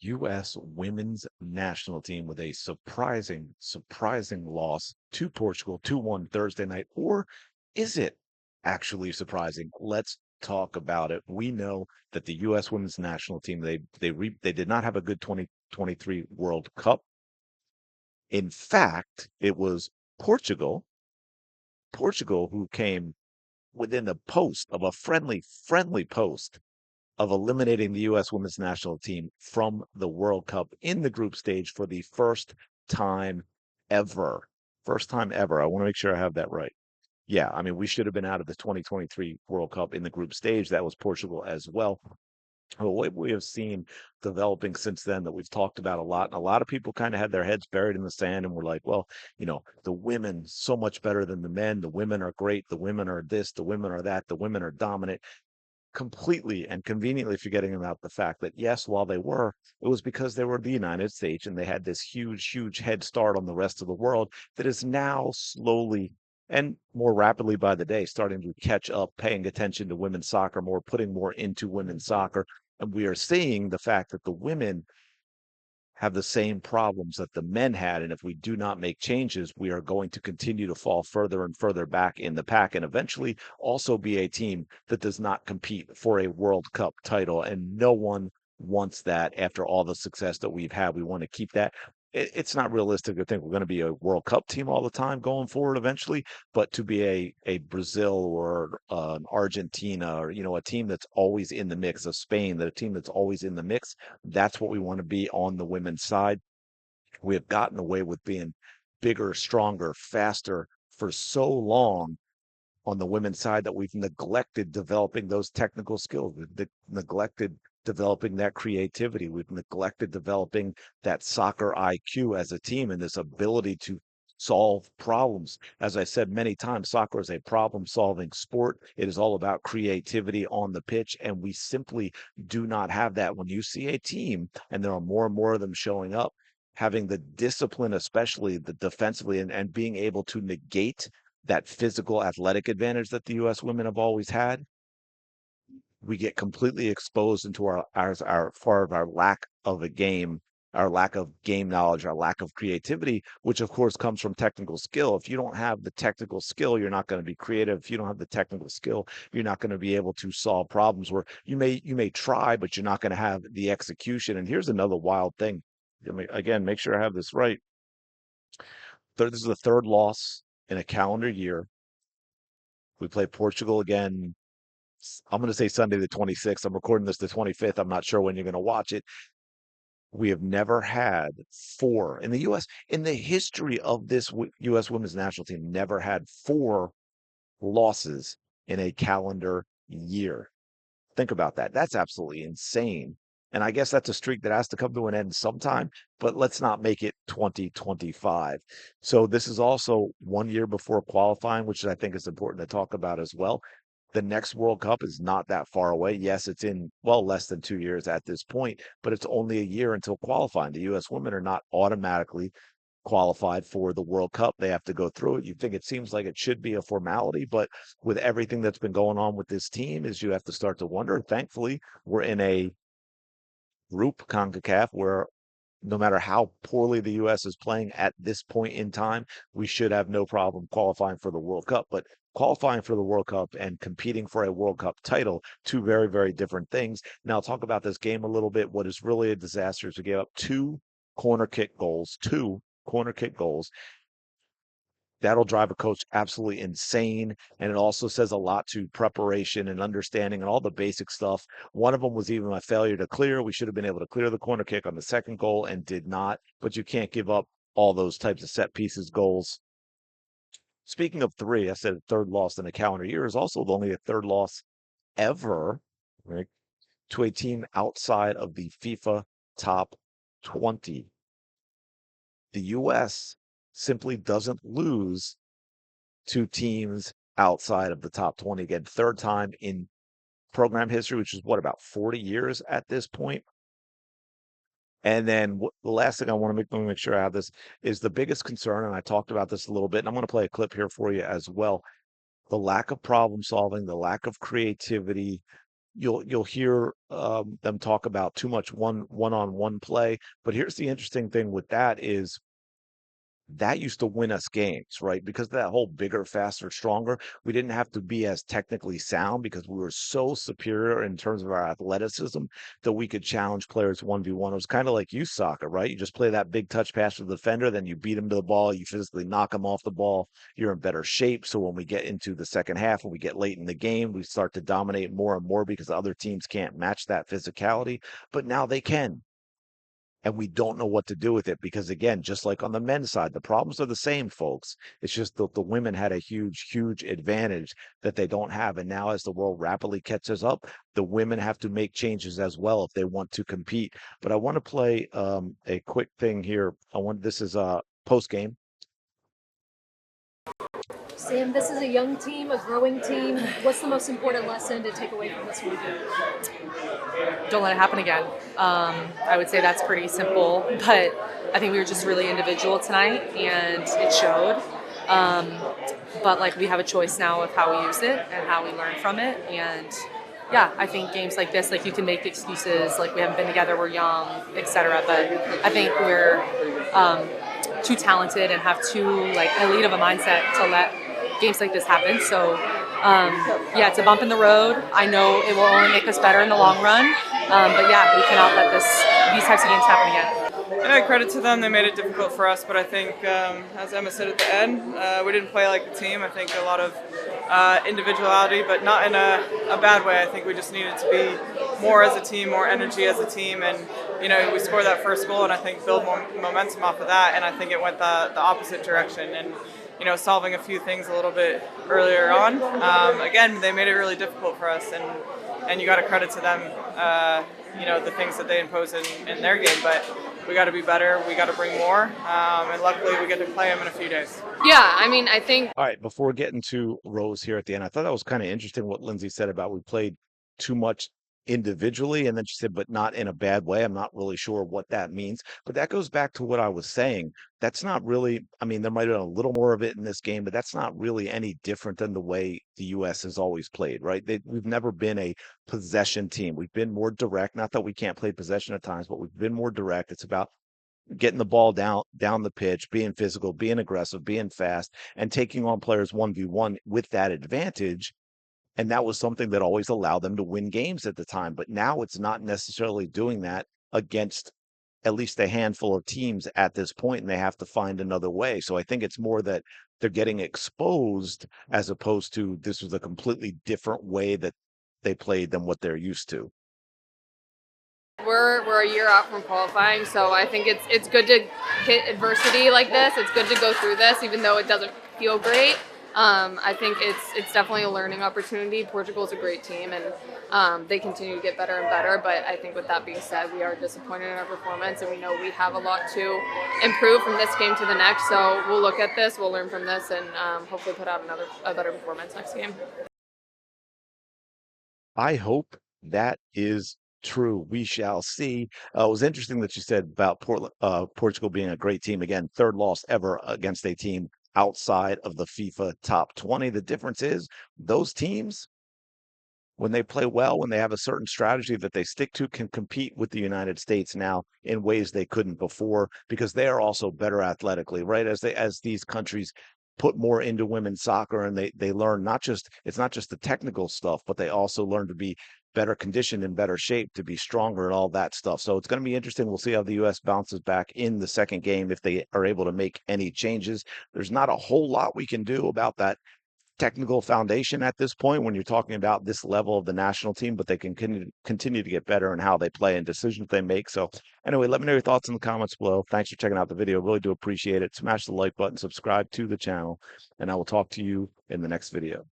US women's national team with a surprising loss to Portugal 2-1 Thursday night. Or is it actually surprising? Let's talk about it. We know that the US women's national team, they did not have a good 2023 World Cup. In fact, it was Portugal, Portugal who came within the post of a friendly post of eliminating the U.S. women's national team from the World Cup in the group stage for the time ever. First time ever. I want to make sure I have that right. Yeah, I mean, we should have been out of the 2023 World Cup in the group stage. That was Portugal as well. But what we have seen developing since then that we've talked about a lot, and a lot of people kind of had their heads buried in the sand and were like, well, the women so much better than the men. The women are great. The women are this. The women are that. The women are dominant, completely and conveniently forgetting about the fact that yes, while they were, it was because they were the United States and they had this huge head start on the rest of the world that is now slowly and more rapidly by the day starting to catch up, paying attention to women's soccer more, putting more into women's soccer. And we are seeing the fact that the women have the same problems that the men had. And if we do not make changes, we are going to continue to fall further and further back in the pack and eventually also be a team that does not compete for a World Cup title. And no one wants that after all the success that we've had. We want to keep that. It's not realistic to think we're going to be a World Cup team all the time going forward eventually, but to be a Brazil or an Argentina or, a team that's always in the mix, of Spain, that a team that's always in the mix, that's what we want to be on the women's side. We have gotten away with being bigger, stronger, faster for so long on the women's side that we've neglected developing those technical skills. We've neglected developing that creativity. We've neglected developing that soccer IQ as a team and this ability to solve problems. As I said many times, soccer is a problem solving sport. It is all about creativity on the pitch, and we simply do not have that. When you see a team, and there are more and more of them showing up, having the discipline, especially the defensively, and being able to negate that physical athletic advantage that the US women have always had, we get completely exposed into our far of our lack of a game, our lack of game knowledge, our lack of creativity, which of course comes from technical skill. If you don't have the technical skill, you're not going to be creative. If you don't have the technical skill, you're not going to be able to solve problems where you may try, but you're not going to have the execution. And here's another wild thing. Again, make sure I have this right. This is the third loss in a calendar year. We play Portugal again. I'm going to say Sunday the 26th. I'm recording this the 25th. I'm not sure when you're going to watch it. We have never had four in the U.S. in the history of this U.S. women's national team. Never had four losses in a calendar year. Think about that. That's absolutely insane. And I guess that's a streak that has to come to an end sometime, but let's not make it 2025. So this is also 1 year before qualifying, which I think is important to talk about as well. The next World Cup is not that far away. Yes, it's in, well, less than 2 years at this point, but it's only a year until qualifying. The U.S. women are not automatically qualified for the World Cup. They have to go through it. You think it seems like it should be a formality, but with everything that's been going on with this team, is you have to start to wonder. Thankfully, we're in a group CONCACAF where no matter how poorly the U.S. is playing at this point in time, we should have no problem qualifying for the World Cup. But qualifying for the World Cup and competing for a World Cup title, two very different things. Now, I'll talk about this game a little bit. What is really a disaster is we gave up two corner kick goals. That'll drive a coach absolutely insane. And it also says a lot to preparation and understanding and all the basic stuff. One of them was even a failure to clear. We should have been able to clear the corner kick on the second goal and did not. But you can't give up all those types of set pieces goals. Speaking of three, I said third loss in a calendar year is also only a third loss ever, right, to a team outside of the FIFA top 20. The U.S. simply doesn't lose to teams outside of the top 20. Again, third time in program history, which is what, about 40 years at this point. And then the last thing I want to let me make sure I have this, is the biggest concern, and I talked about this a little bit, and I'm going to play a clip here for you as well. The lack of problem solving, the lack of creativity, you'll hear them talk about too much one-on-one play. But here's the interesting thing with that is that used to win us games, right? Because of that whole bigger, faster, stronger, we didn't have to be as technically sound because we were so superior in terms of our athleticism that we could challenge players 1v1. It was kind of like youth soccer, right? You just play that big touch pass to the defender, then you beat them to the ball, you physically knock them off the ball, you're in better shape. So when we get into the second half, when we get late in the game, we start to dominate more and more because the other teams can't match that physicality. But now they can, and we don't know what to do with it because again, just like on the men's side, the problems are the same, folks. It's just that the women had a huge advantage that they don't have, and now as the world rapidly catches up, the women have to make changes as well if they want to compete. But I want to play a quick thing here. This is a post game. Sam, this is a young team, a growing team. What's the most important lesson to take away from this one? Don't let it happen again. I would say that's pretty simple, but I think we were just really individual tonight, and it showed. But like we have a choice now of how we use it and how we learn from it, and yeah, I think games like this, like you can make excuses, like we haven't been together, we're young, etc. But I think we're too talented and have too like elite of a mindset to let games like this happen. So yeah, it's a bump in the road. I know it will only make us better in the long run. But yeah, we cannot let these types of games happen again. Yeah, credit to them. They made it difficult for us, but I think, as Emma said at the end, we didn't play like a team. I think a lot of individuality, but not in a bad way. I think we just needed to be more as a team, more energy as a team, and we scored that first goal, and I think build more momentum off of that. And I think it went the opposite direction, and solving a few things a little bit earlier on. Again, they made it really difficult for us, and you got to credit to them. The things that they impose in their game, but we got to be better. We got to bring more, and luckily we get to play them in a few days. Yeah, I mean, I think. All right, before getting to Rose here at the end, I thought that was kind of interesting what Lindsay said about we played too much individually, and then she said, but not in a bad way. I'm not really sure what that means, but that goes back to what I was saying. That's not really, I mean, there might have been a little more of it in this game, but that's not really any different than the way the US has always played, right? We've never been a possession team. We've been more direct. Not that we can't play possession at times, but we've been more direct. It's about getting the ball down the pitch, being physical, being aggressive, being fast, and taking on players 1v1 with that advantage. And that was something that always allowed them to win games at the time. But now it's not necessarily doing that against at least a handful of teams at this point, and they have to find another way. So I think it's more that they're getting exposed as opposed to this was a completely different way that they played than what they're used to. We're a year out from qualifying, so I think it's good to hit adversity like this. It's good to go through this, even though it doesn't feel great. I think it's definitely a learning opportunity. Portugal's a great team, and they continue to get better and better. But I think with that being said, we are disappointed in our performance, and we know we have a lot to improve from this game to the next. So we'll look at this, we'll learn from this, and hopefully put out a better performance next game. I hope that is true. We shall see. It was interesting that you said about Portugal being a great team. Again, third loss ever against a team outside of the FIFA top 20. The difference is those teams, when they play well, when they have a certain strategy that they stick to, can compete with the United States now in ways they couldn't before because they are also better athletically, right? As these countries put more into women's soccer and they learn it's not just the technical stuff, but they also learn to be better conditioned and better shape, to be stronger and all that stuff. So it's going to be interesting. We'll see how the US bounces back in the second game if they are able to make any changes. There's not a whole lot we can do about that technical foundation at this point when you're talking about this level of the national team, but they can continue to get better in how they play and decisions they make. So anyway, let me know your thoughts in the comments below. Thanks for checking out the video. Really do appreciate it. Smash the like button, subscribe to the channel, and I will talk to you in the next video.